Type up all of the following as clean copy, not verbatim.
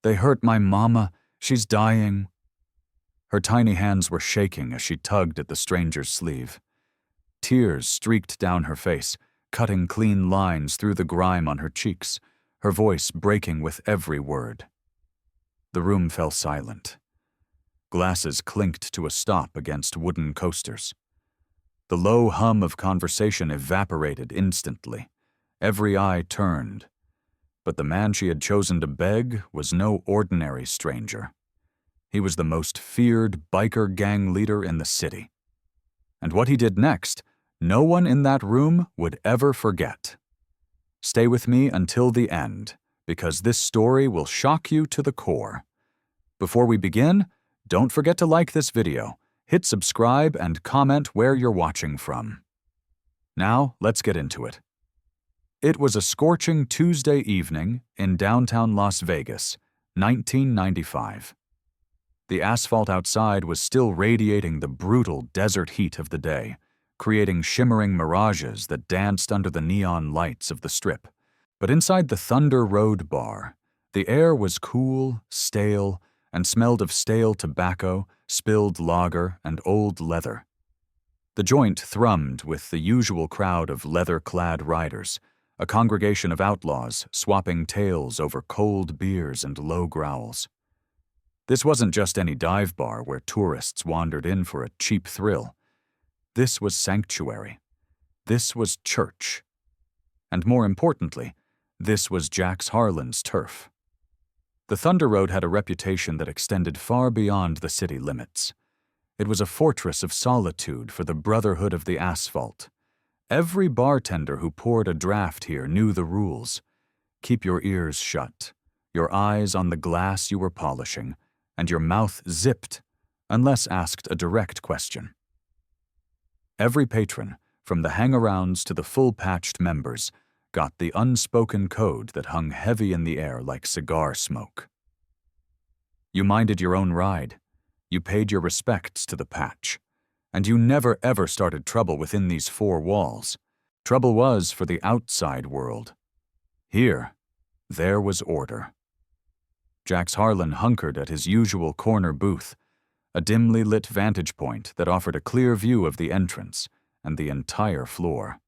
They hurt my mama. She's dying." Her tiny hands were shaking as she tugged at the stranger's sleeve. Tears streaked down her face, cutting clean lines through the grime on her cheeks, her voice breaking with every word. The room fell silent. Glasses clinked to a stop against wooden coasters. The low hum of conversation evaporated instantly. Every eye turned. But the man she had chosen to beg was no ordinary stranger. He was the most feared biker gang leader in the city. And what he did next, no one in that room would ever forget. Stay with me until the end, because this story will shock you to the core. Before we begin, don't forget to like this video, hit subscribe, and comment where you're watching from. Now, let's get into it. It was a scorching Tuesday evening in downtown Las Vegas, 1995. The asphalt outside was still radiating the brutal desert heat of the day, creating shimmering mirages that danced under the neon lights of the Strip. But inside the Thunder Road bar, the air was cool, stale, and smelled of stale tobacco, spilled lager, and old leather. The joint thrummed with the usual crowd of leather-clad riders, a congregation of outlaws swapping tales over cold beers and low growls. This wasn't just any dive bar where tourists wandered in for a cheap thrill. This was sanctuary. This was church. And more importantly, this was Jax Harlan's turf. The Thunder Road had a reputation that extended far beyond the city limits. It was a fortress of solitude for the brotherhood of the asphalt. Every bartender who poured a draft here knew the rules. Keep your ears shut, your eyes on the glass you were polishing, and your mouth zipped, unless asked a direct question. Every patron, from the hang-arounds to the full-patched members, got the unspoken code that hung heavy in the air like cigar smoke. You minded your own ride, you paid your respects to the patch, and you never ever started trouble within these four walls. Trouble was for the outside world. Here, there was order. Jax Harlan hunkered at his usual corner booth, a dimly lit vantage point that offered a clear view of the entrance and the entire floor.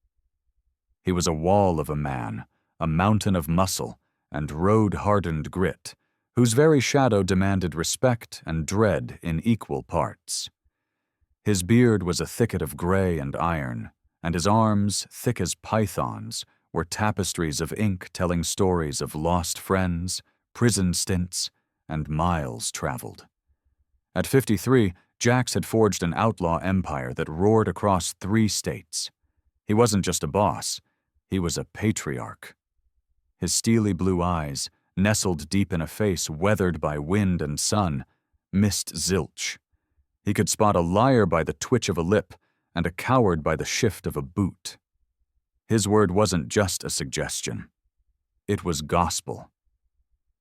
He was a wall of a man, a mountain of muscle and road-hardened grit, whose very shadow demanded respect and dread in equal parts. His beard was a thicket of gray and iron, and his arms, thick as pythons, were tapestries of ink telling stories of lost friends, prison stints, and miles traveled. At 53, Jax had forged an outlaw empire that roared across 3 states. He wasn't just a boss, he was a patriarch. His steely blue eyes, nestled deep in a face weathered by wind and sun, missed zilch. He could spot a liar by the twitch of a lip and a coward by the shift of a boot. His word wasn't just a suggestion. It was gospel.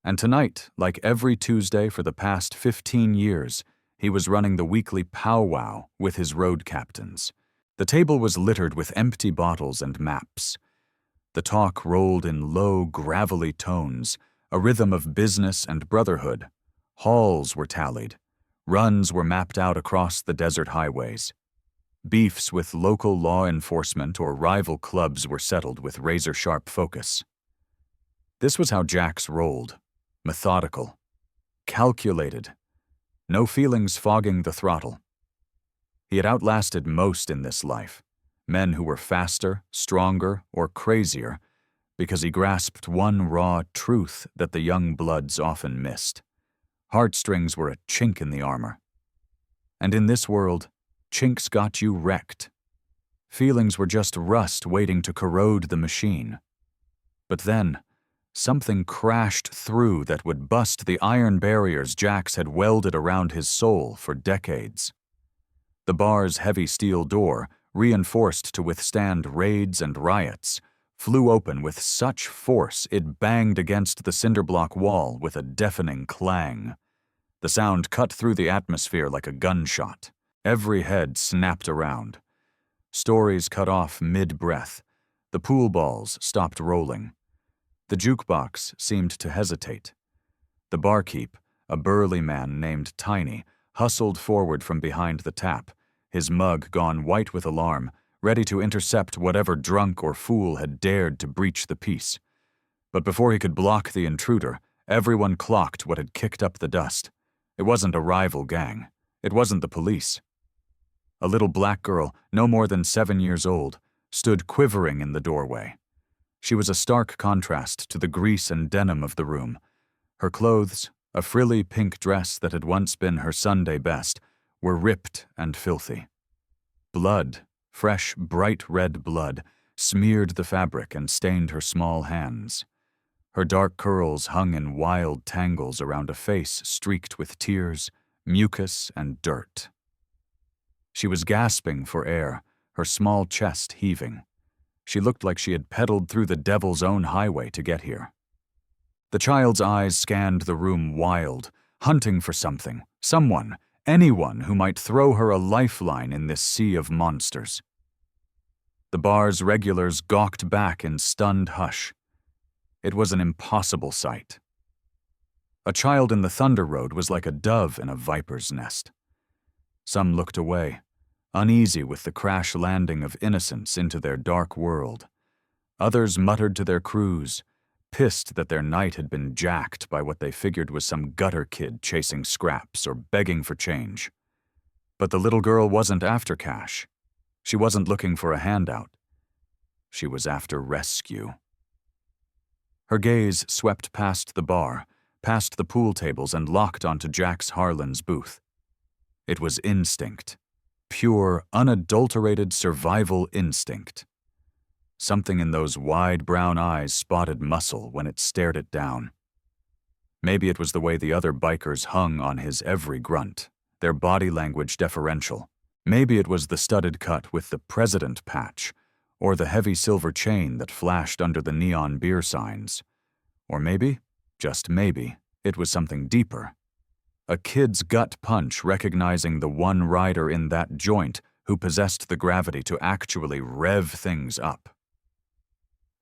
And tonight, like every Tuesday for the past 15 years, he was running the weekly powwow with his road captains. The table was littered with empty bottles and maps. The talk rolled in low, gravelly tones, a rhythm of business and brotherhood. Hauls were tallied. Runs were mapped out across the desert highways. Beefs with local law enforcement or rival clubs were settled with razor-sharp focus. This was how Jax rolled. Methodical. Calculated. No feelings fogging the throttle. He had outlasted most in this life. Men who were faster, stronger, or crazier, because he grasped one raw truth that the young bloods often missed. Heartstrings were a chink in the armor. And in this world, chinks got you wrecked. Feelings were just rust waiting to corrode the machine. But then, something crashed through that would bust the iron barriers Jax had welded around his soul for decades. The bar's heavy steel door, reinforced to withstand raids and riots, flew open with such force it banged against the cinderblock wall with a deafening clang. The sound cut through the atmosphere like a gunshot. Every head snapped around. Stories cut off mid-breath. The pool balls stopped rolling. The jukebox seemed to hesitate. The barkeep, a burly man named Tiny, hustled forward from behind the tap, his mug gone white with alarm, ready to intercept whatever drunk or fool had dared to breach the peace. But before he could block the intruder, everyone clocked what had kicked up the dust. It wasn't a rival gang. It wasn't the police. A little black girl, no more than 7 years old, stood quivering in the doorway. She was a stark contrast to the grease and denim of the room. Her clothes, a frilly pink dress that had once been her Sunday best, were ripped and filthy. Blood, fresh, bright red blood, smeared the fabric and stained her small hands. Her dark curls hung in wild tangles around a face streaked with tears, mucus, and dirt. She was gasping for air, her small chest heaving. She looked like she had pedaled through the devil's own highway to get here. The child's eyes scanned the room wild, hunting for something, someone, anyone who might throw her a lifeline in this sea of monsters. The bar's regulars gawked back in stunned hush. It was an impossible sight. A child in the Thunder Road was like a dove in a viper's nest. Some looked away, uneasy with the crash landing of innocence into their dark world. Others muttered to their crews, pissed that their night had been jacked by what they figured was some gutter kid chasing scraps or begging for change. But the little girl wasn't after cash. She wasn't looking for a handout. She was after rescue. Her gaze swept past the bar, past the pool tables, and locked onto Jax Harlan's booth. It was instinct. Pure, unadulterated survival instinct. Something in those wide brown eyes spotted muscle when it stared it down. Maybe it was the way the other bikers hung on his every grunt, their body language deferential. Maybe it was the studded cut with the president patch, or the heavy silver chain that flashed under the neon beer signs. Or maybe, just maybe, it was something deeper. A kid's gut punch recognizing the one rider in that joint who possessed the gravity to actually rev things up.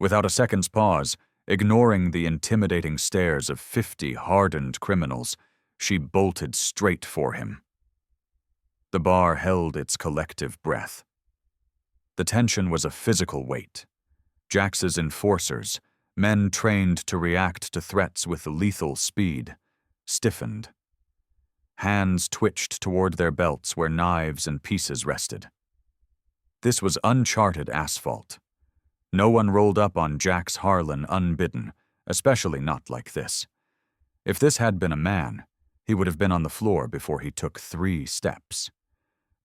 Without a second's pause, ignoring the intimidating stares of 50 hardened criminals, she bolted straight for him. The bar held its collective breath. The tension was a physical weight. Jax's enforcers, men trained to react to threats with lethal speed, stiffened. Hands twitched toward their belts where knives and pieces rested. This was uncharted asphalt. No one rolled up on Jax Harlan unbidden, especially not like this. If this had been a man, he would have been on the floor before he took 3 steps.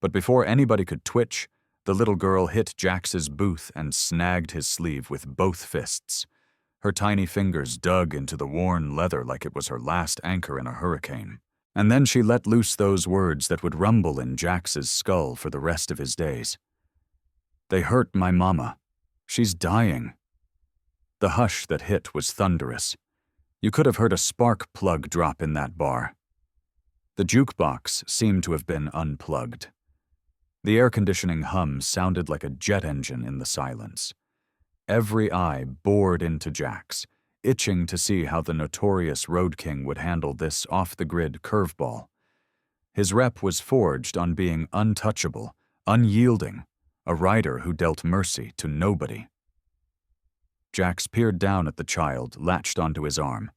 But before anybody could twitch, the little girl hit Jax's booth and snagged his sleeve with both fists. Her tiny fingers dug into the worn leather like it was her last anchor in a hurricane. And then she let loose those words that would rumble in Jax's skull for the rest of his days. "They hurt my mama. She's dying." The hush that hit was thunderous. You could have heard a spark plug drop in that bar. The jukebox seemed to have been unplugged. The air conditioning hum sounded like a jet engine in the silence. Every eye bored into Jax, itching to see how the notorious Road King would handle this off-the-grid curveball. His rep was forged on being untouchable, unyielding, a rider who dealt mercy to nobody. Jax peered down at the child latched onto his arm.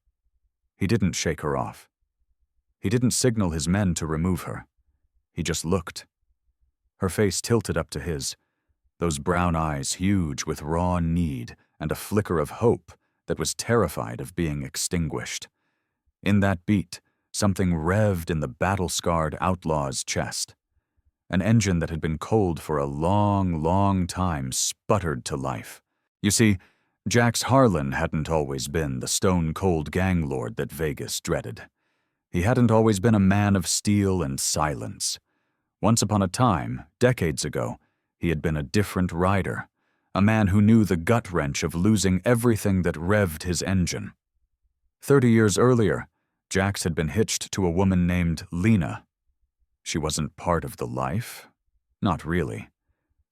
He didn't shake her off. He didn't signal his men to remove her. He just looked. Her face tilted up to his, those brown eyes huge with raw need and a flicker of hope that was terrified of being extinguished. In that beat, something revved in the battle-scarred outlaw's chest. An engine that had been cold for a long, long time sputtered to life. You see, Jax Harlan hadn't always been the stone-cold gang lord that Vegas dreaded. He hadn't always been a man of steel and silence. Once upon a time, decades ago, he had been a different rider, a man who knew the gut-wrench of losing everything that revved his engine. 30 years earlier, Jax had been hitched to a woman named Lena. She wasn't part of the life. Not really.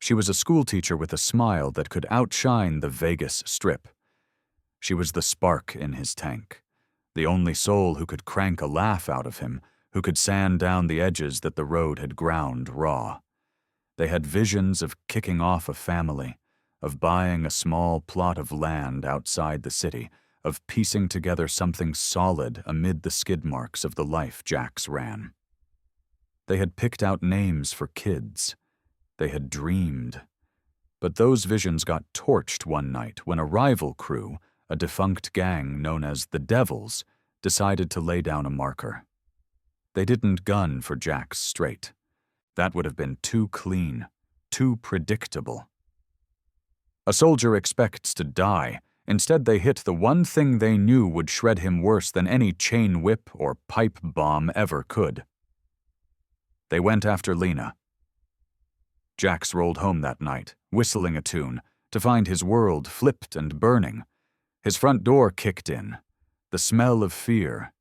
She was a schoolteacher with a smile that could outshine the Vegas Strip. She was the spark in his tank, the only soul who could crank a laugh out of him, who could sand down the edges that the road had ground raw. They had visions of kicking off a family, of buying a small plot of land outside the city, of piecing together something solid amid the skid marks of the life Jax ran. They had picked out names for kids. They had dreamed. But those visions got torched one night when a rival crew, a defunct gang known as the Devils, decided to lay down a marker. They didn't gun for Jax straight. That would have been too clean, too predictable. A soldier expects to die. Instead, they hit the one thing they knew would shred him worse than any chain whip or pipe bomb ever could. They went after Lena. Jax rolled home that night, whistling a tune, to find his world flipped and burning. His front door kicked in, the smell of fear,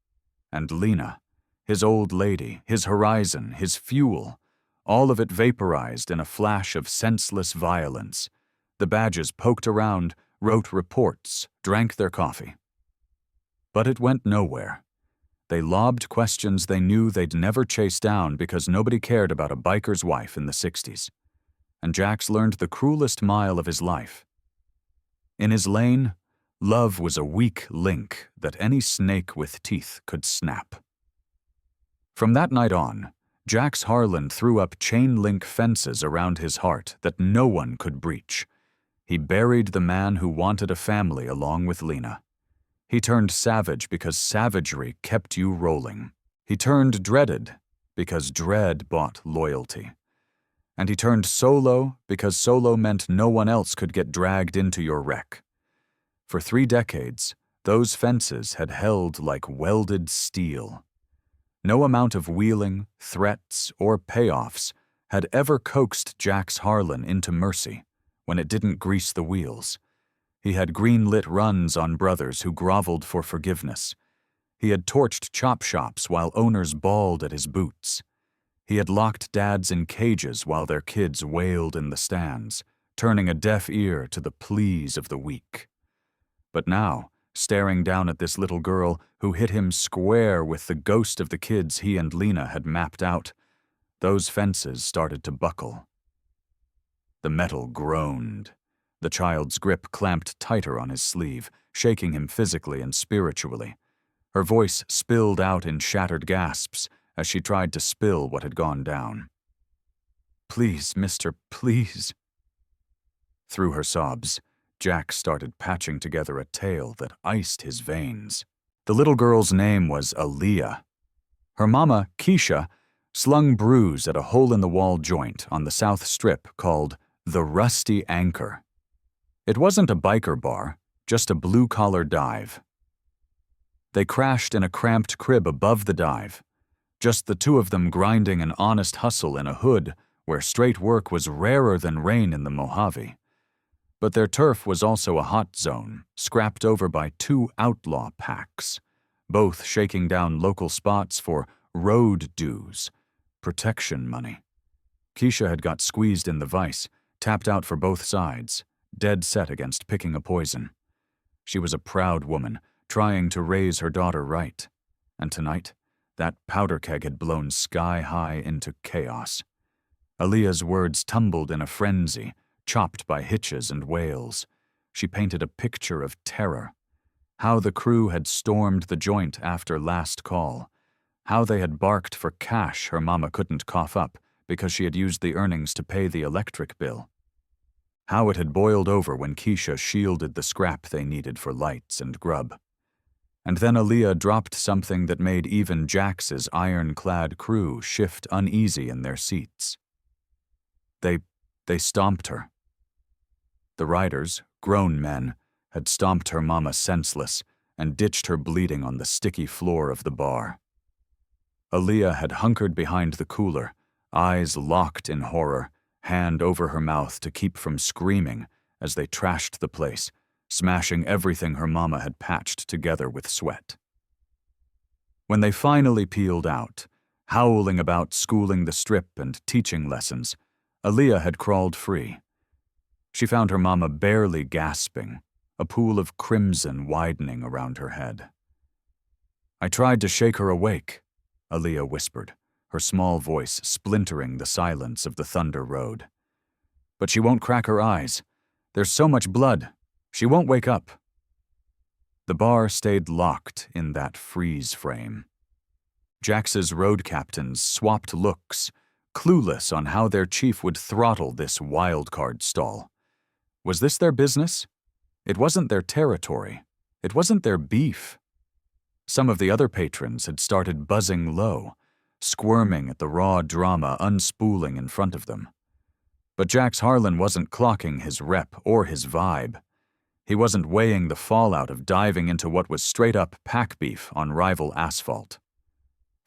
and Lena, his old lady, his horizon, his fuel, all of it vaporized in a flash of senseless violence. The badges poked around, wrote reports, drank their coffee. But it went nowhere. They lobbed questions they knew they'd never chase down because nobody cared about a biker's wife in the 60s. And Jax learned the cruelest mile of his life. In his lane, love was a weak link that any snake with teeth could snap. From that night on, Jax Harlan threw up chain-link fences around his heart that no one could breach. He buried the man who wanted a family along with Lena. He turned savage because savagery kept you rolling. He turned dreaded because dread bought loyalty. And he turned solo because solo meant no one else could get dragged into your wreck. For 3 decades, those fences had held like welded steel. No amount of wheeling, threats, or payoffs had ever coaxed Jax Harlan into mercy when it didn't grease the wheels. He had green-lit runs on brothers who groveled for forgiveness. He had torched chop shops while owners bawled at his boots. He had locked dads in cages while their kids wailed in the stands, turning a deaf ear to the pleas of the weak. But now, staring down at this little girl who hit him square with the ghost of the kids he and Lena had mapped out, those fences started to buckle. The metal groaned. The child's grip clamped tighter on his sleeve, shaking him physically and spiritually. Her voice spilled out in shattered gasps as she tried to spill what had gone down. "Please, mister, please." Through her sobs, Jack started patching together a tale that iced his veins. The little girl's name was Aaliyah. Her mama, Keisha, slung brews at a hole-in-the-wall joint on the South Strip called the Rusty Anchor. It wasn't a biker bar, just a blue-collar dive. They crashed in a cramped crib above the dive, just the two of them grinding an honest hustle in a hood where straight work was rarer than rain in the Mojave. But their turf was also a hot zone, scrapped over by 2 outlaw packs, both shaking down local spots for road dues, protection money. Keisha had got squeezed in the vise, tapped out for both sides, dead set against picking a poison. She was a proud woman, trying to raise her daughter right. And tonight, that powder keg had blown sky-high into chaos. Aaliyah's words tumbled in a frenzy, chopped by hitches and wails. She painted a picture of terror. How the crew had stormed the joint after last call. How they had barked for cash her mama couldn't cough up because she had used the earnings to pay the electric bill. How it had boiled over when Keisha shielded the scrap they needed for lights and grub. And then Aaliyah dropped something that made even Jax's iron-clad crew shift uneasy in their seats. They stomped her. The riders, grown men, had stomped her mama senseless and ditched her bleeding on the sticky floor of the bar. Aaliyah had hunkered behind the cooler, eyes locked in horror, hand over her mouth to keep from screaming as they trashed the place, smashing everything her mama had patched together with sweat. When they finally peeled out, howling about schooling the strip and teaching lessons, Aaliyah had crawled free. She found her mama barely gasping, a pool of crimson widening around her head. I tried to shake her awake, Aaliyah whispered, her small voice splintering the silence of the Thunder Road. But she won't crack her eyes. There's so much blood. She won't wake up. The bar stayed locked in that freeze frame. Jax's road captains swapped looks, clueless on how their chief would throttle this wildcard stall. Was this their business? It wasn't their territory. It wasn't their beef. Some of the other patrons had started buzzing low, squirming at the raw drama unspooling in front of them. But Jax Harlan wasn't clocking his rep or his vibe. He wasn't weighing the fallout of diving into what was straight-up pack beef on rival asphalt.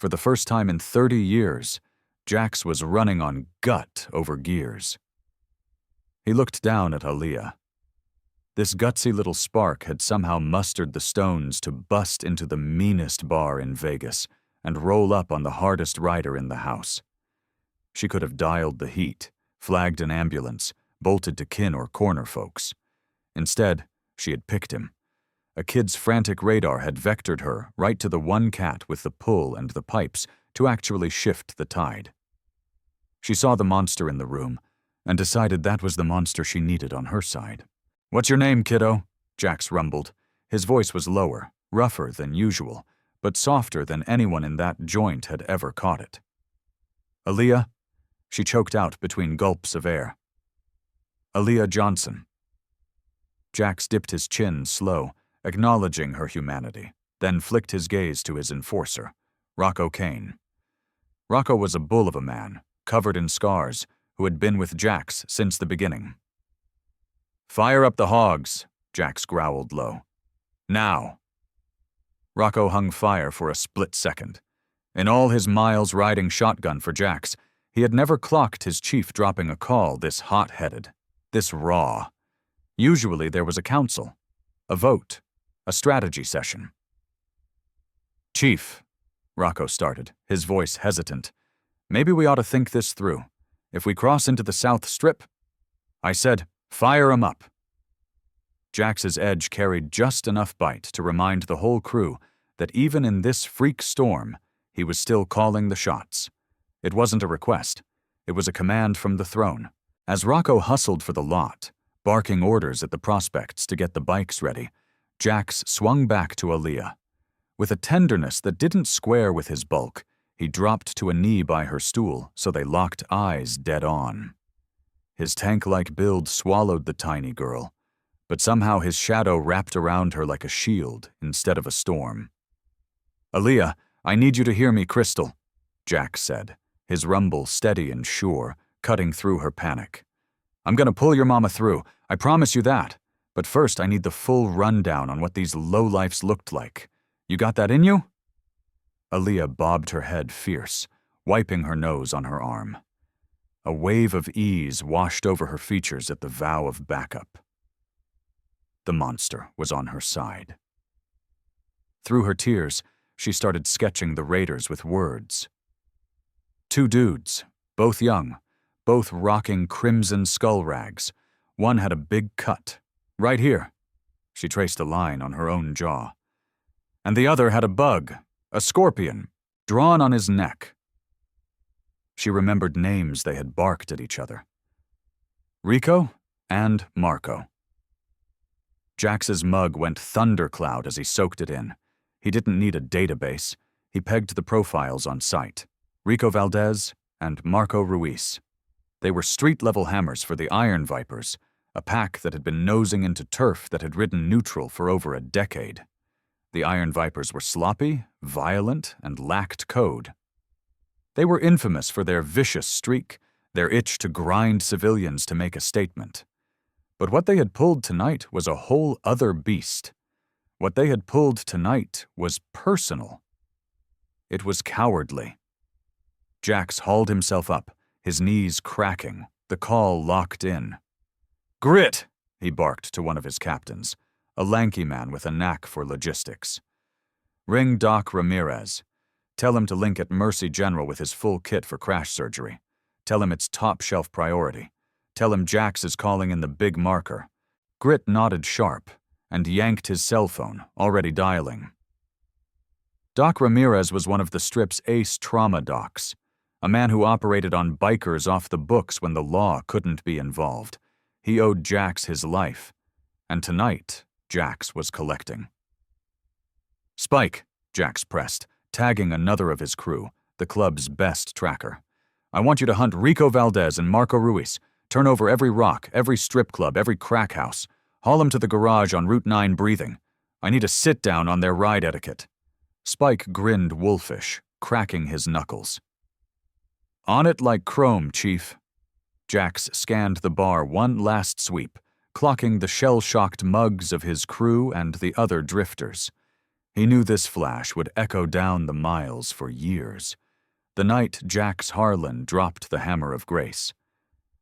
For the first time in 30 years, Jax was running on gut over gears. He looked down at Aaliyah. This gutsy little spark had somehow mustered the stones to bust into the meanest bar in Vegas and roll up on the hardest rider in the house. She could have dialed the heat, flagged an ambulance, bolted to kin or corner folks. Instead, she had picked him. A kid's frantic radar had vectored her right to the one cat with the pull and the pipes to actually shift the tide. She saw the monster in the room and decided that was the monster she needed on her side. "What's your name, kiddo?" Jax rumbled. His voice was lower, rougher than usual, but softer than anyone in that joint had ever caught it. "Aaliyah?" She choked out between gulps of air. "Aaliyah Johnson." Jax dipped his chin slow, acknowledging her humanity, then flicked his gaze to his enforcer, Rocco Kane. Rocco was a bull of a man, covered in scars, who had been with Jax since the beginning. "Fire up the hogs," Jax growled low. "Now." Rocco hung fire for a split second. In all his miles riding shotgun for Jax, he had never clocked his chief dropping a call this hot-headed, this raw. Usually there was a council, a vote, a strategy session. "Chief," Rocco started, his voice hesitant, "maybe we ought to think this through. If we cross into the South Strip..." I said, "Fire 'em up." Jax's edge carried just enough bite to remind the whole crew that even in this freak storm, he was still calling the shots. It wasn't a request. It was a command from the throne. As Rocco hustled for the lot, barking orders at the prospects to get the bikes ready, Jax swung back to Aaliyah. With a tenderness that didn't square with his bulk, he dropped to a knee by her stool so they locked eyes dead on. His tank-like build swallowed the tiny girl, but somehow his shadow wrapped around her like a shield instead of a storm. "Aaliyah, I need you to hear me crystal," Jax said, his rumble steady and sure, cutting through her panic. "I'm gonna pull your mama through, I promise you that, but first I need the full rundown on what these lowlifes looked like. You got that in you?" Aaliyah bobbed her head fierce, wiping her nose on her arm. A wave of ease washed over her features at the vow of backup. The monster was on her side. Through her tears, she started sketching the raiders with words. Two dudes, both young, both rocking crimson skull rags. One had a big cut, right here. She traced a line on her own jaw. And the other had a bug, a scorpion, drawn on his neck. She remembered names they had barked at each other. Rico and Marco. Jax's mug went thundercloud as he soaked it in. He didn't need a database. He pegged the profiles on sight. Rico Valdez and Marco Ruiz. They were street-level hammers for the Iron Vipers, a pack that had been nosing into turf that had ridden neutral for over a decade. The Iron Vipers were sloppy, violent, and lacked code. They were infamous for their vicious streak, their itch to grind civilians to make a statement. But what they had pulled tonight was a whole other beast. What they had pulled tonight was personal. It was cowardly. Jax hauled himself up, his knees cracking, the call locked in. "Grit!" he barked to one of his captains, a lanky man with a knack for logistics. "Ring Doc Ramirez. Tell him to link at Mercy General with his full kit for crash surgery. Tell him it's top-shelf priority. Tell him Jax is calling in the big marker." Grit nodded sharp and yanked his cell phone, already dialing. Doc Ramirez was one of the strip's ace trauma docs, a man who operated on bikers off the books when the law couldn't be involved. He owed Jax his life, and tonight, Jax was collecting. "Spike," Jax pressed, tagging another of his crew, the club's best tracker. "I want you to hunt Rico Valdez and Marco Ruiz. Turn over every rock, every strip club, every crack house. Haul them to the garage on Route 9 breathing. I need a sit-down on their ride etiquette." Spike grinned wolfish, cracking his knuckles. "On it like chrome, Chief." Jax scanned the bar one last sweep, clocking the shell-shocked mugs of his crew and the other drifters. He knew this flash would echo down the miles for years. The night Jax Harlan dropped the hammer of grace.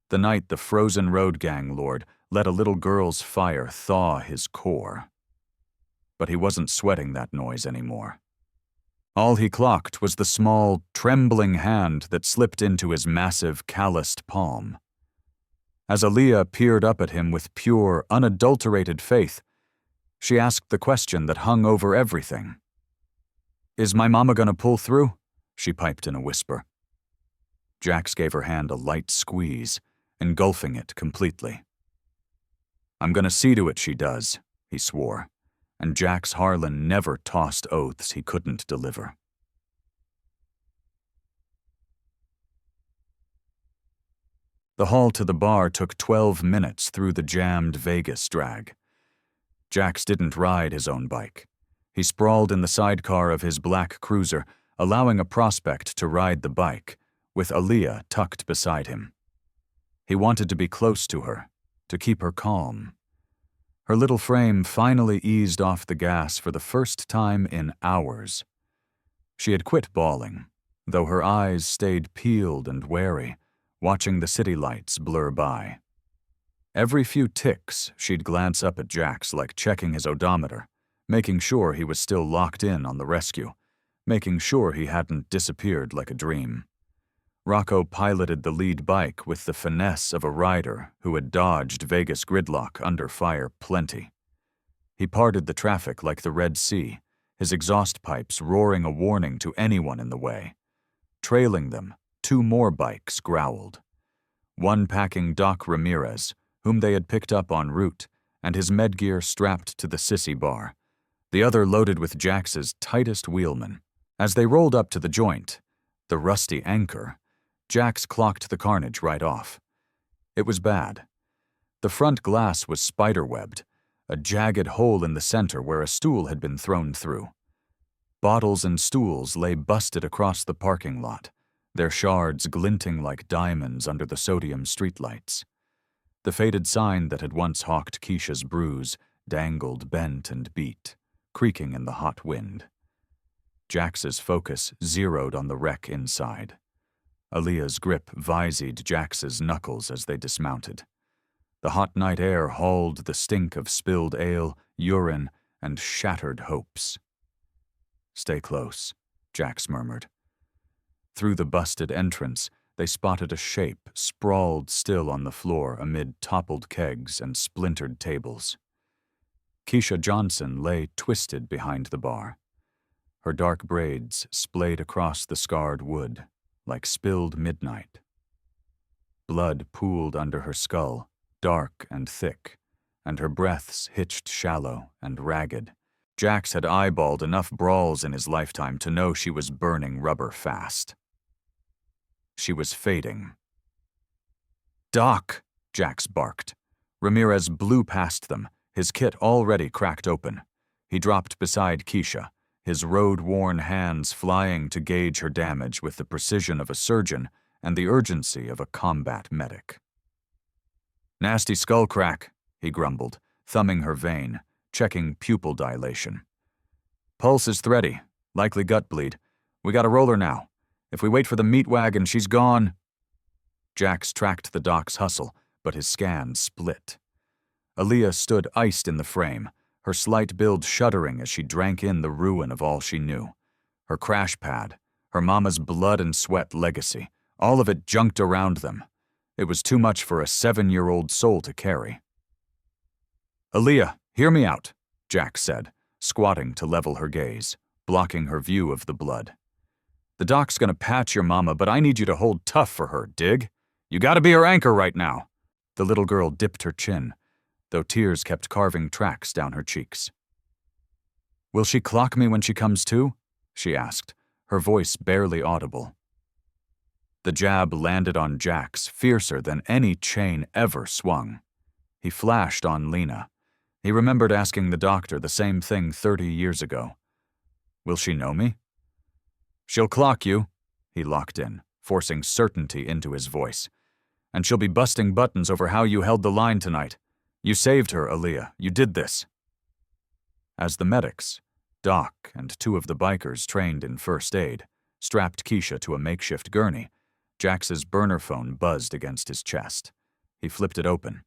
The night the frozen road gang lord let a little girl's fire thaw his core. But he wasn't sweating that noise anymore. All he clocked was the small, trembling hand that slipped into his massive, calloused palm. As Aaliyah peered up at him with pure, unadulterated faith, she asked the question that hung over everything. "Is my mama gonna pull through?" she piped in a whisper. Jax gave her hand a light squeeze, engulfing it completely. "I'm gonna see to it she does," he swore, and Jax Harlan never tossed oaths he couldn't deliver. The haul to the bar took 12 minutes through the jammed Vegas drag. Jax didn't ride his own bike. He sprawled in the sidecar of his black cruiser, allowing a prospect to ride the bike, with Aaliyah tucked beside him. He wanted to be close to her, to keep her calm. Her little frame finally eased off the gas for the first time in hours. She had quit bawling, though her eyes stayed peeled and wary, watching the city lights blur by. Every few ticks, she'd glance up at Jax like checking his odometer, making sure he was still locked in on the rescue, making sure he hadn't disappeared like a dream. Rocco piloted the lead bike with the finesse of a rider who had dodged Vegas gridlock under fire plenty. He parted the traffic like the Red Sea, his exhaust pipes roaring a warning to anyone in the way. Trailing them, 2 more bikes growled. One packing Doc Ramirez, whom they had picked up en route, and his medgear strapped to the sissy bar. The other loaded with Jax's tightest wheelmen. As they rolled up to the joint, the rusty anchor, Jax clocked the carnage right off. It was bad. The front glass was spiderwebbed, a jagged hole in the center where a stool had been thrown through. Bottles and stools lay busted across the parking lot, their shards glinting like diamonds under the sodium streetlights. The faded sign that had once hawked Keisha's brews dangled bent and beat, creaking in the hot wind. Jax's focus zeroed on the wreck inside. Aaliyah's grip visied Jax's knuckles as they dismounted. The hot night air hauled the stink of spilled ale, urine, and shattered hopes. "Stay close," Jax murmured. Through the busted entrance, they spotted a shape sprawled still on the floor amid toppled kegs and splintered tables. Keisha Johnson lay twisted behind the bar. Her dark braids splayed across the scarred wood, like spilled midnight. Blood pooled under her skull, dark and thick, and her breaths hitched shallow and ragged. Jax had eyeballed enough brawls in his lifetime to know she was burning rubber fast. She was fading. "Doc!" Jax barked. Ramirez blew past them, his kit already cracked open. He dropped beside Keisha, his road-worn hands flying to gauge her damage with the precision of a surgeon and the urgency of a combat medic. "Nasty skull crack," he grumbled, thumbing her vein, checking pupil dilation. "Pulse is thready, likely gut bleed. We got a roller now. If we wait for the meat wagon, she's gone." Jax tracked the doc's hustle, but his scan split. Aaliyah stood iced in the frame, her slight build shuddering as she drank in the ruin of all she knew. Her crash pad, her mama's blood and sweat legacy, all of it junked around them. It was too much for a 7-year-old soul to carry. "Aaliyah, hear me out," Jax said, squatting to level her gaze, blocking her view of the blood. "The doc's gonna patch your mama, but I need you to hold tough for her, dig? You gotta be her anchor right now." The little girl dipped her chin, though tears kept carving tracks down her cheeks. "Will she clock me when she comes to?" she asked, her voice barely audible. The jab landed on Jax fiercer than any chain ever swung. He flashed on Lena. He remembered asking the doctor the same thing 30 years ago. "Will she know me?" "She'll clock you," he locked in, forcing certainty into his voice. "And she'll be busting buttons over how you held the line tonight. You saved her, Aaliyah. You did this." As the medics, Doc and two of the bikers trained in first aid, strapped Keisha to a makeshift gurney, Jax's burner phone buzzed against his chest. He flipped it open.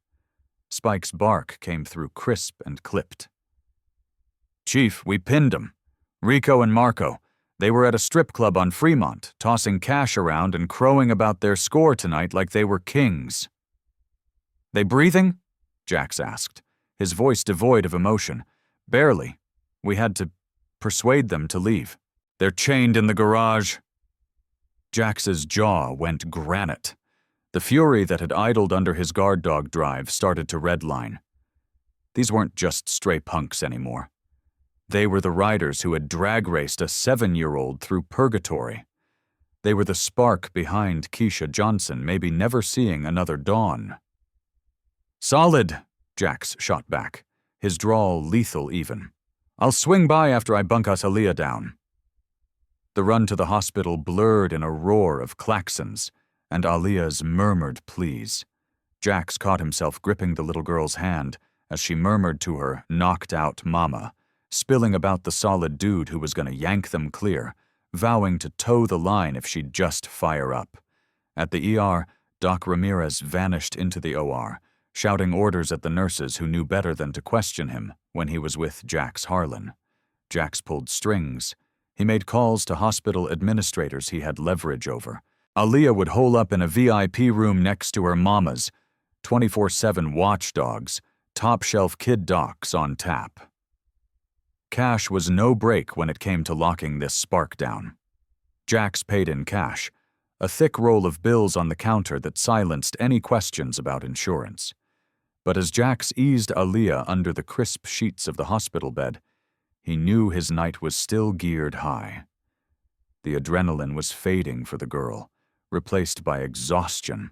Spike's bark came through crisp and clipped. "Chief, we pinned them. Rico and Marco. They were at a strip club on Fremont, tossing cash around and crowing about their score tonight like they were kings." "They breathing?" Jax asked, his voice devoid of emotion. "Barely. We had to persuade them to leave. They're chained in the garage." Jax's jaw went granite. The fury that had idled under his guard dog drive started to redline. These weren't just stray punks anymore. They were the riders who had drag raced a 7-year-old through purgatory. They were the spark behind Keisha Johnson maybe never seeing another dawn. "Solid," Jax shot back, his drawl lethal even. "I'll swing by after I bunk us Aaliyah down." The run to the hospital blurred in a roar of klaxons and Aaliyah's murmured pleas. Jax caught himself gripping the little girl's hand as she murmured to her knocked-out mama, spilling about the solid dude who was going to yank them clear, vowing to toe the line if she'd just fire up. At the ER, Doc Ramirez vanished into the OR, shouting orders at the nurses who knew better than to question him when he was with Jax Harlan. Jax pulled strings. He made calls to hospital administrators he had leverage over. Aaliyah would hole up in a VIP room next to her mama's, 24/7 watchdogs, top-shelf kid docs on tap. Cash was no break when it came to locking this spark down. Jax paid in cash, a thick roll of bills on the counter that silenced any questions about insurance. But as Jax eased Aaliyah under the crisp sheets of the hospital bed, he knew his night was still geared high. The adrenaline was fading for the girl, replaced by exhaustion.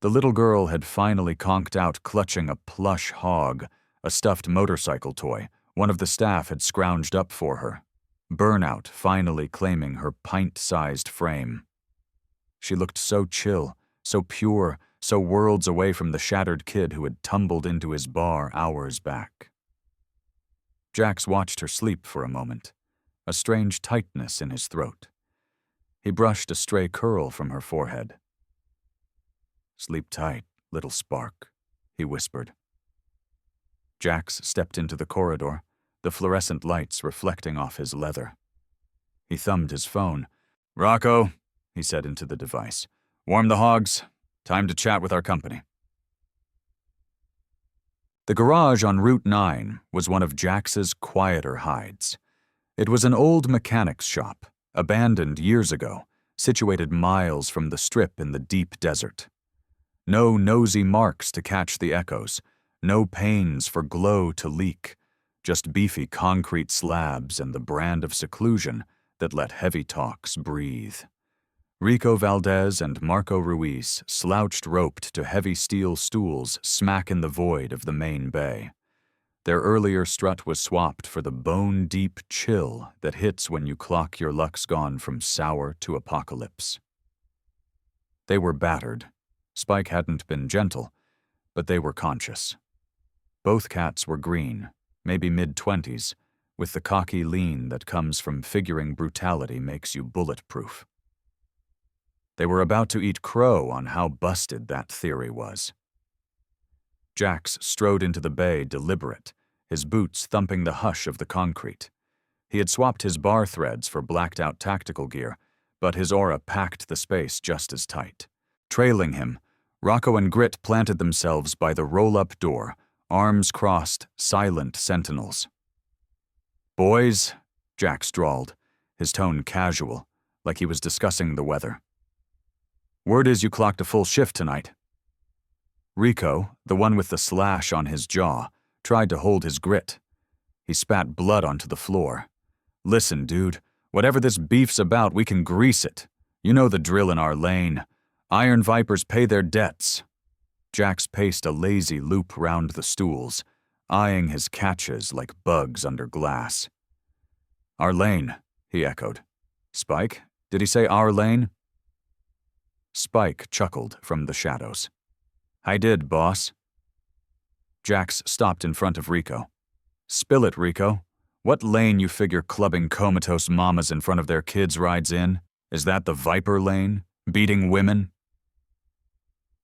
The little girl had finally conked out clutching a plush hog, a stuffed motorcycle toy one of the staff had scrounged up for her, burnout finally claiming her pint-sized frame. She looked so chill, so pure, so worlds away from the shattered kid who had tumbled into his bar hours back. Jax watched her sleep for a moment, a strange tightness in his throat. He brushed a stray curl from her forehead. "Sleep tight, little spark," he whispered. Jax stepped into the corridor, the fluorescent lights reflecting off his leather. He thumbed his phone. "Rocco," he said into the device, "warm the hogs. Time to chat with our company." The garage on Route 9 was one of Jax's quieter hides. It was an old mechanic's shop, abandoned years ago, situated miles from the strip in the deep desert. No nosy marks to catch the echoes, no panes for glow to leak, just beefy concrete slabs and the brand of seclusion that let heavy talks breathe. Rico Valdez and Marco Ruiz slouched roped to heavy steel stools smack in the void of the main bay. Their earlier strut was swapped for the bone-deep chill that hits when you clock your luck's gone from sour to apocalypse. They were battered. Spike hadn't been gentle, but they were conscious. Both cats were green, maybe mid-20s, with the cocky lean that comes from figuring brutality makes you bulletproof. They were about to eat crow on how busted that theory was. Jax strode into the bay deliberate, his boots thumping the hush of the concrete. He had swapped his bar threads for blacked-out tactical gear, but his aura packed the space just as tight. Trailing him, Rocco and Grit planted themselves by the roll-up door, arms crossed, silent sentinels. "Boys," Jax drawled, his tone casual, like he was discussing the weather. Word is you clocked a full shift tonight. Rico, the one with the slash on his jaw, tried to hold his grit. He spat blood onto the floor. Listen, dude, whatever this beef's about, we can grease it. You know the drill in our lane. Iron Vipers pay their debts. Jax paced a lazy loop round the stools, eyeing his catches like bugs under glass. Our lane, he echoed. Spike, did he say our lane? Spike chuckled from the shadows. I did, boss. Jax stopped in front of Rico. Spill it, Rico. What lane you figure clubbing comatose mamas in front of their kids rides in? Is that the Viper lane? Beating women?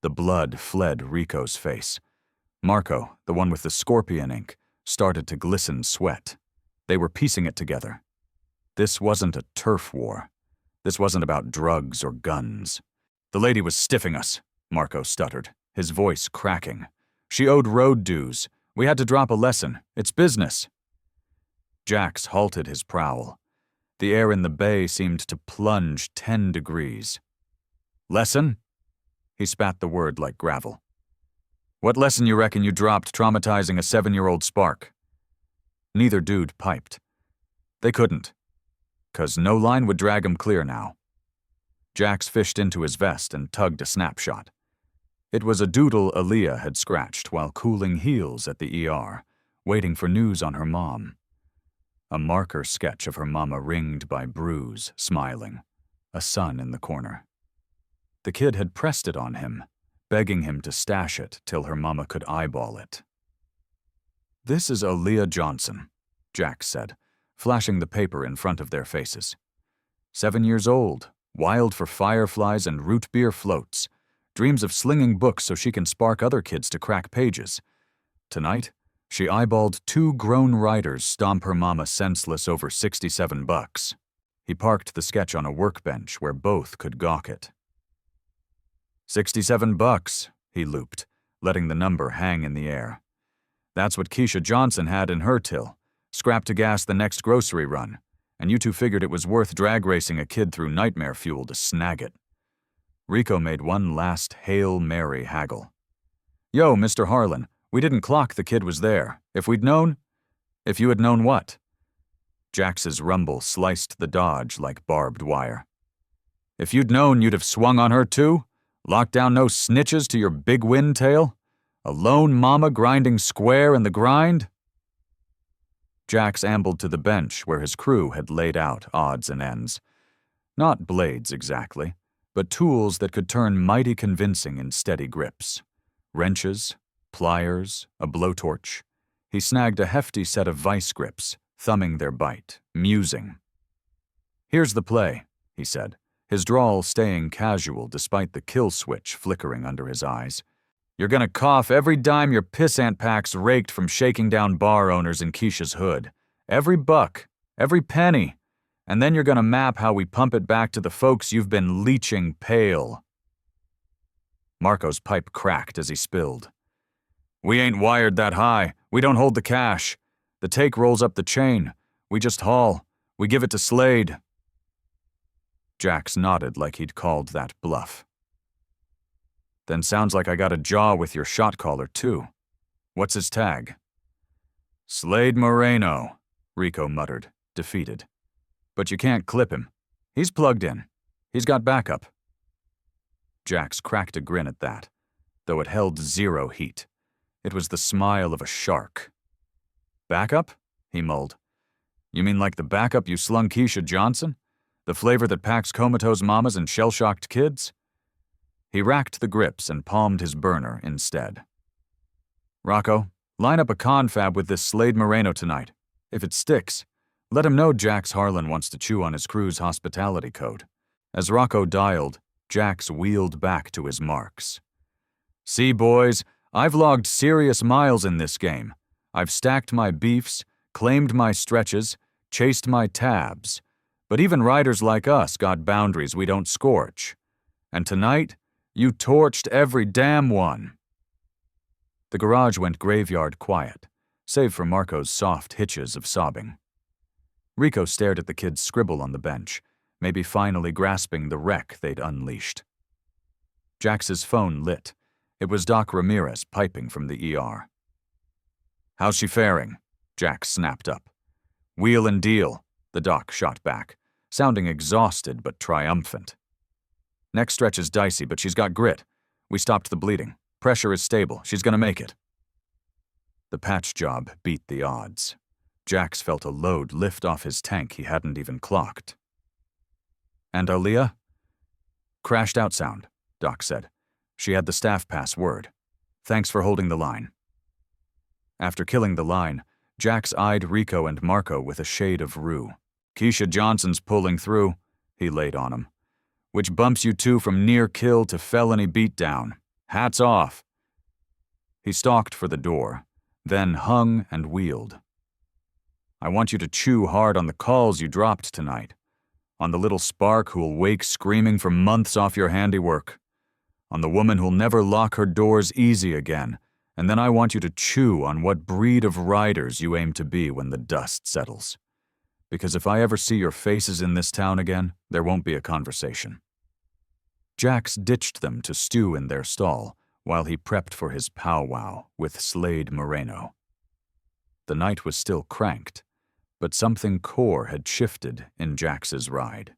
The blood fled Rico's face. Marco, the one with the scorpion ink, started to glisten sweat. They were piecing it together. This wasn't a turf war. This wasn't about drugs or guns. The lady was stiffing us, Marco stuttered, his voice cracking. She owed road dues. We had to drop a lesson. It's business. Jax halted his prowl. The air in the bay seemed to plunge 10 degrees. Lesson? He spat the word like gravel. What lesson you reckon you dropped traumatizing a 7-year-old spark? Neither dude piped. They couldn't. 'Cause no line would drag 'em clear now. Jax fished into his vest and tugged a snapshot. It was a doodle Aaliyah had scratched while cooling heels at the ER, waiting for news on her mom. A marker sketch of her mama ringed by bruise, smiling, a son in the corner. The kid had pressed it on him, begging him to stash it till her mama could eyeball it. This is Aaliyah Johnson, Jax said, flashing the paper in front of their faces. 7 years old, wild for fireflies and root beer floats, dreams of slinging books so she can spark other kids to crack pages. Tonight, she eyeballed 2 grown writers stomp her mama senseless over $67. He parked the sketch on a workbench where both could gawk it. $67, he looped, letting the number hang in the air. That's what Keisha Johnson had in her till, scrap to gas the next grocery run, and you two figured it was worth drag racing a kid through nightmare fuel to snag it. Rico made one last Hail Mary haggle. Yo, Mr. Harlan, we didn't clock the kid was there. If we'd known? If you had known what? Jax's rumble sliced the dodge like barbed wire. If you'd known you'd have swung on her too? Locked down no snitches to your big wind tail? A lone mama grinding square in the grind? Jax ambled to the bench where his crew had laid out odds and ends. Not blades exactly, but tools that could turn mighty convincing in steady grips. Wrenches, pliers, a blowtorch. He snagged a hefty set of vice grips, thumbing their bite, musing. Here's the play, he said, his drawl staying casual despite the kill switch flickering under his eyes. You're gonna cough every dime your pissant packs raked from shaking down bar owners in Keisha's hood. Every buck, every penny. And then you're gonna map how we pump it back to the folks you've been leeching pale. Marco's pipe cracked as he spilled. We ain't wired that high. We don't hold the cash. The take rolls up the chain. We just haul. We give it to Slade. Jax nodded like he'd called that bluff. Then sounds like I got a jaw with your shot caller, too. What's his tag? Slade Moreno, Rico muttered, defeated. But you can't clip him. He's plugged in. He's got backup. Jax cracked a grin at that, though it held zero heat. It was the smile of a shark. Backup? He mulled. You mean like the backup you slung Keisha Johnson? The flavor that packs comatose mamas and shell-shocked kids? He racked the grips and palmed his burner instead. Rocco, line up a confab with this Slade Moreno tonight. If it sticks, let him know Jax Harlan wants to chew on his crew's hospitality code. As Rocco dialed, Jax wheeled back to his marks. See, boys, I've logged serious miles in this game. I've stacked my beefs, claimed my stretches, chased my tabs. But even riders like us got boundaries we don't scorch. And tonight, you torched every damn one. The garage went graveyard quiet, save for Marco's soft hitches of sobbing. Rico stared at the kid's scribble on the bench, maybe finally grasping the wreck they'd unleashed. Jax's phone lit. It was Doc Ramirez piping from the ER. "How's she faring?" Jax snapped up. "Wheel and deal," the doc shot back, sounding exhausted but triumphant. "Neck stretch is dicey, but she's got grit. We stopped the bleeding. Pressure is stable. She's gonna make it." The patch job beat the odds. Jax felt a load lift off his tank he hadn't even clocked. "And Aaliyah?" "Crashed out sound," Doc said. "She had the staff pass word. Thanks for holding the line." After killing the line, Jax eyed Rico and Marco with a shade of rue. "Keisha Johnson's pulling through," he laid on him. "Which bumps you two from near kill to felony beatdown. Hats off." He stalked for the door, then hung and wheeled. "I want you to chew hard on the calls you dropped tonight. On the little spark who'll wake screaming for months off your handiwork. On the woman who'll never lock her doors easy again. And then I want you to chew on what breed of riders you aim to be when the dust settles. Because if I ever see your faces in this town again, there won't be a conversation." Jax ditched them to stew in their stall while he prepped for his powwow with Slade Moreno. The night was still cranked, but something core had shifted in Jax's ride.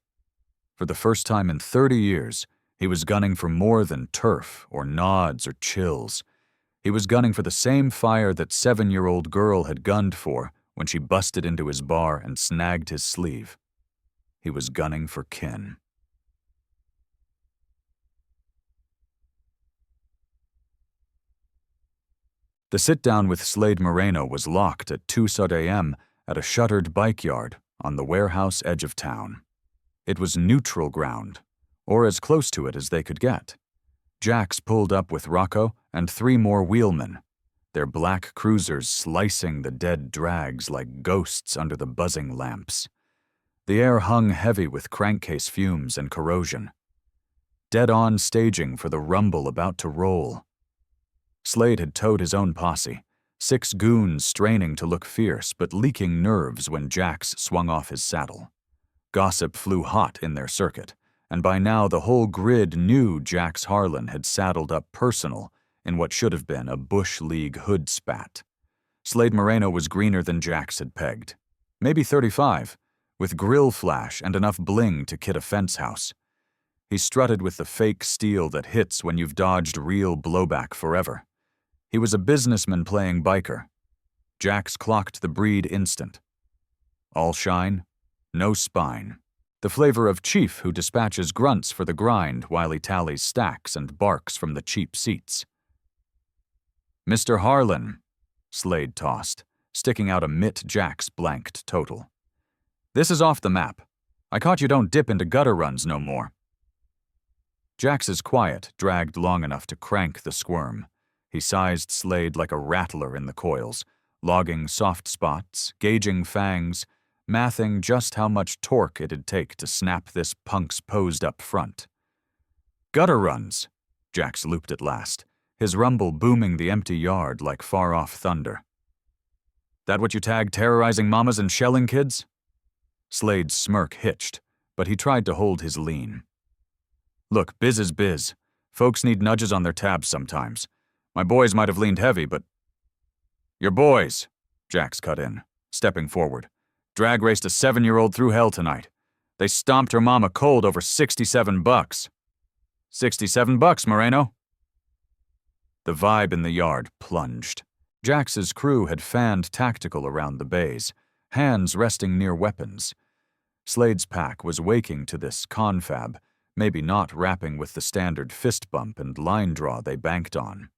For the first time in 30 years, he was gunning for more than turf or nods or chills. He was gunning for the same fire that 7-year-old girl had gunned for when she busted into his bar and snagged his sleeve. He was gunning for kin. The sit-down with Slade Moreno was locked at 2 a.m. at a shuttered bike yard on the warehouse edge of town. It was neutral ground, or as close to it as they could get. Jax pulled up with Rocco and 3 more wheelmen, their black cruisers slicing the dead drags like ghosts under the buzzing lamps. The air hung heavy with crankcase fumes and corrosion. Dead-on staging for the rumble about to roll. Slade had towed his own posse, 6 goons straining to look fierce but leaking nerves when Jax swung off his saddle. Gossip flew hot in their circuit, and by now the whole grid knew Jax Harlan had saddled up personal in what should have been a Bush League hood spat. Slade Moreno was greener than Jax had pegged. Maybe 35, with grill flash and enough bling to kit a fence house. He strutted with the fake steel that hits when you've dodged real blowback forever. He was a businessman playing biker. Jax clocked the breed instant. All shine, no spine. The flavor of chief who dispatches grunts for the grind while he tallies stacks and barks from the cheap seats. "Mr. Harlan," Slade tossed, sticking out a mitt Jax blanked total. "This is off the map. I caught you don't dip into gutter runs no more." Jax's quiet dragged long enough to crank the squirm. He sized Slade like a rattler in the coils, logging soft spots, gauging fangs, mathing just how much torque it'd take to snap this punk's posed up front. "Gutter runs," Jax looped at last, his rumble booming the empty yard like far-off thunder. "That what you tag terrorizing mamas and shelling kids?" Slade's smirk hitched, but he tried to hold his lean. "Look, biz is biz. Folks need nudges on their tabs sometimes. My boys might have leaned heavy, but—" "Your boys," Jax cut in, stepping forward. "Drag raced a 7-year-old through hell tonight. They stomped her mama cold over $67. $67, Moreno." The vibe in the yard plunged. Jax's crew had fanned tactical around the bays, hands resting near weapons. Slade's pack was waking to this confab, maybe not rapping with the standard fist bump and line draw they banked on.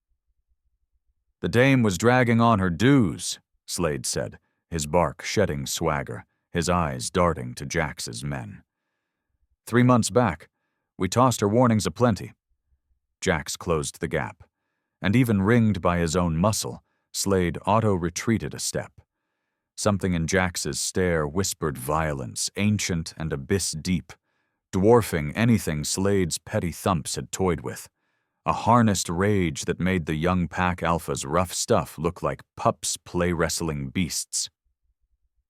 "The dame was dragging on her dues," Slade said, his bark shedding swagger, his eyes darting to Jax's men. 3 months back, we tossed her warnings aplenty." Jax closed the gap, and even ringed by his own muscle, Slade auto-retreated a step. Something in Jax's stare whispered violence, ancient and abyss-deep, dwarfing anything Slade's petty thumps had toyed with. A harnessed rage that made the young pack alpha's rough stuff look like pups play-wrestling beasts.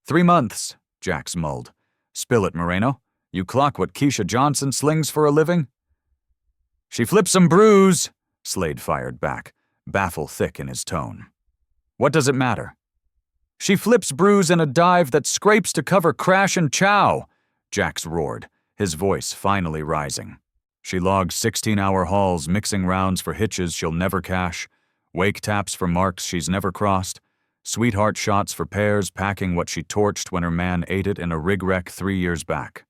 3 months, Jax mulled. Spill it, Moreno. You clock what Keisha Johnson slings for a living? She flips some brews, Slade fired back, baffle thick in his tone. What does it matter? She flips brews in a dive that scrapes to cover crash and chow, Jax roared, his voice finally rising. She logs 16-hour hauls mixing rounds for hitches she'll never cash, wake taps for marks she's never crossed, sweetheart shots for pairs packing what she torched when her man ate it in a rig wreck 3 years back.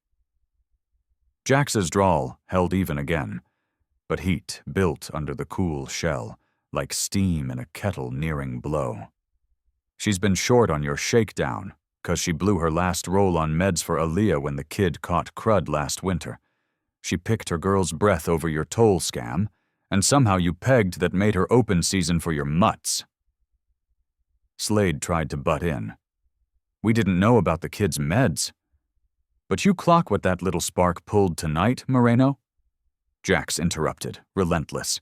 Jax's drawl held even again, but heat built under the cool shell, like steam in a kettle nearing blow. She's been short on your shakedown, 'cause she blew her last roll on meds for Aaliyah when the kid caught crud last winter. She picked her girl's breath over your toll scam, and somehow you pegged that made her open season for your mutts. Slade tried to butt in. We didn't know about the kid's meds. But you clock what that little spark pulled tonight, Moreno? Jax interrupted, relentless.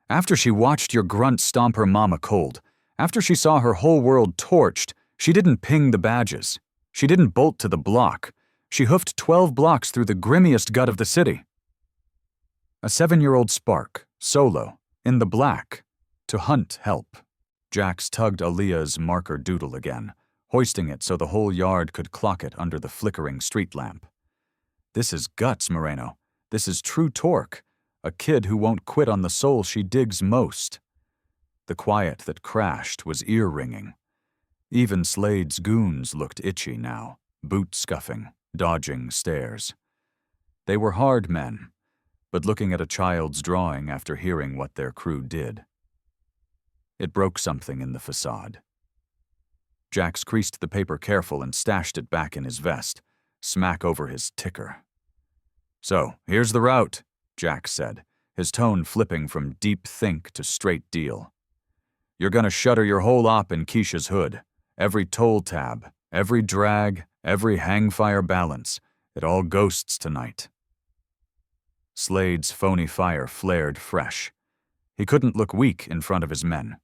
After she watched your grunt stomp her mama cold, after she saw her whole world torched, she didn't ping the badges. She didn't bolt to the block. She hoofed 12 blocks through the grimmiest gut of the city. A 7-year-old spark, solo, in the black, to hunt help. Jax tugged Aaliyah's marker doodle again, hoisting it so the whole yard could clock it under the flickering street lamp. This is guts, Moreno. This is true torque. A kid who won't quit on the soul she digs most. The quiet that crashed was ear-ringing. Even Slade's goons looked itchy now, boot-scuffing, dodging stares. They were hard men, but looking at a child's drawing after hearing what their crew did. It broke something in the facade. Jax creased the paper careful and stashed it back in his vest, smack over his ticker. So, here's the route, Jax said, his tone flipping from deep think to straight deal. You're gonna shutter your whole op in Keisha's hood. Every toll tab, every drag, every hangfire balance, it all ghosts tonight. Slade's phony fire flared fresh. He couldn't look weak in front of his men.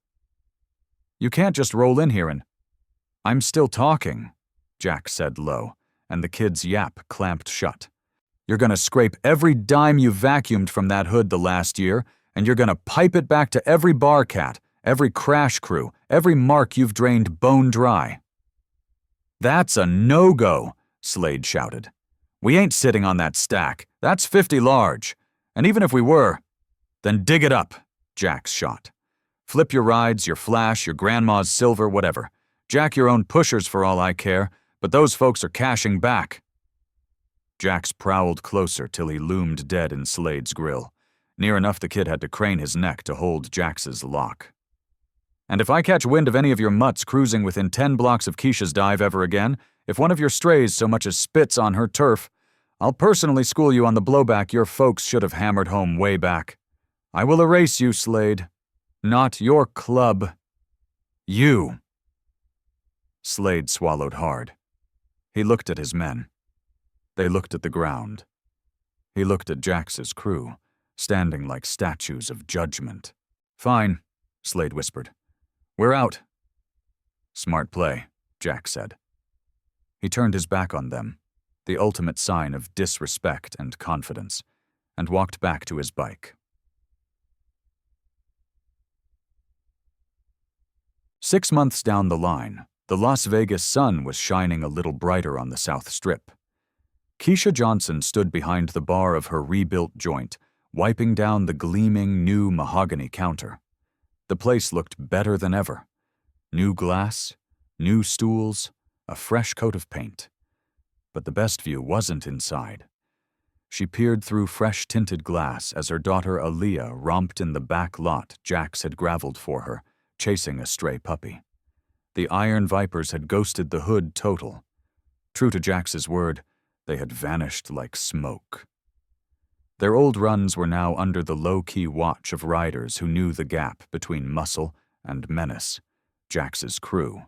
You can't just roll in here and... I'm still talking, Jax said low, and the kid's yap clamped shut. You're gonna scrape every dime you vacuumed from that hood the last year, and you're gonna pipe it back to every bar cat, every crash crew, every mark you've drained bone dry. That's a no-go, Slade shouted. We ain't sitting on that stack. That's 50 large. And even if we were, then dig it up, Jax shot. Flip your rides, your flash, your grandma's silver, whatever. Jack your own pushers for all I care, but those folks are cashing back. Jax prowled closer till he loomed dead in Slade's grill, near enough the kid had to crane his neck to hold Jax's lock. And if I catch wind of any of your mutts cruising within 10 blocks of Keisha's dive ever again, if one of your strays so much as spits on her turf, I'll personally school you on the blowback your folks should have hammered home way back. I will erase you, Slade. Not your club. You. Slade swallowed hard. He looked at his men. They looked at the ground. He looked at Jax's crew, standing like statues of judgment. Fine, Slade whispered. We're out. Smart play, Jax said. He turned his back on them, the ultimate sign of disrespect and confidence, and walked back to his bike. 6 months down the line, the Las Vegas sun was shining a little brighter on the South Strip. Keisha Johnson stood behind the bar of her rebuilt joint, wiping down the gleaming new mahogany counter. The place looked better than ever. New glass, new stools, a fresh coat of paint. But the best view wasn't inside. She peered through fresh-tinted glass as her daughter Aaliyah romped in the back lot Jax had graveled for her, chasing a stray puppy. The iron vipers had ghosted the hood total. True to Jax's word, they had vanished like smoke. Their old runs were now under the low-key watch of riders who knew the gap between muscle and menace, Jax's crew.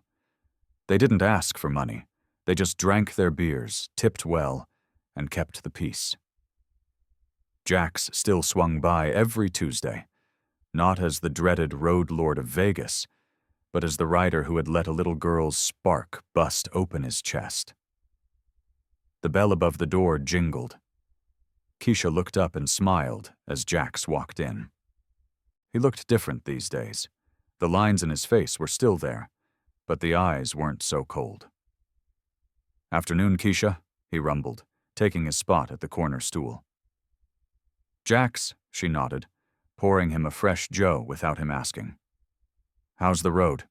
They didn't ask for money. They just drank their beers, tipped well, and kept the peace. Jax still swung by every Tuesday, not as the dreaded road lord of Vegas, but as the rider who had let a little girl's spark bust open his chest. The bell above the door jingled. Keisha looked up and smiled as Jax walked in. He looked different these days. The lines in his face were still there, but the eyes weren't so cold. "Afternoon, Keisha," he rumbled, taking his spot at the corner stool. "Jax," she nodded, pouring him a fresh joe without him asking. "How's the road?"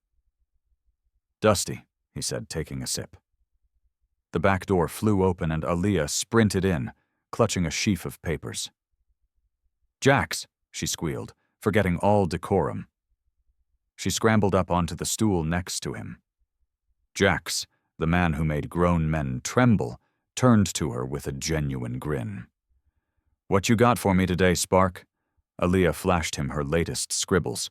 "Dusty," he said, taking a sip. The back door flew open and Aaliyah sprinted in, clutching a sheaf of papers. "Jax," she squealed, forgetting all decorum. She scrambled up onto the stool next to him. Jax, the man who made grown men tremble, turned to her with a genuine grin. "What you got for me today, Spark?" Aaliyah flashed him her latest scribbles,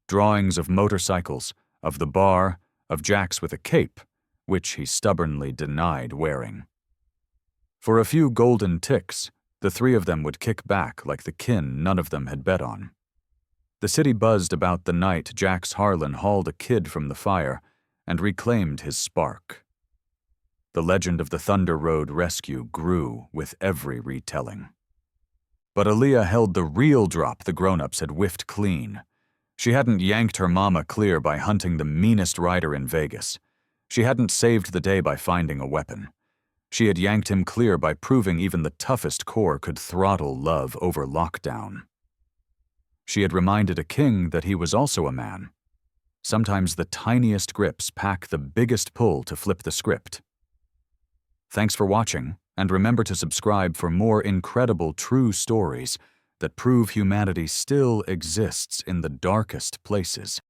drawings of motorcycles, of the bar, of Jax with a cape, which he stubbornly denied wearing. For a few golden ticks, the three of them would kick back like the kin none of them had bet on. The city buzzed about the night Jax Harlan hauled a kid from the fire and reclaimed his spark. The legend of the Thunder Road rescue grew with every retelling. But Aaliyah held the real drop the grown-ups had whiffed clean. She hadn't yanked her mama clear by hunting the meanest rider in Vegas. She hadn't saved the day by finding a weapon. She had yanked him clear by proving even the toughest core could throttle love over lockdown. She had reminded a king that he was also a man. Sometimes the tiniest grips pack the biggest pull to flip the script. Thanks for watching, and remember to subscribe for more incredible true stories that prove humanity still exists in the darkest places.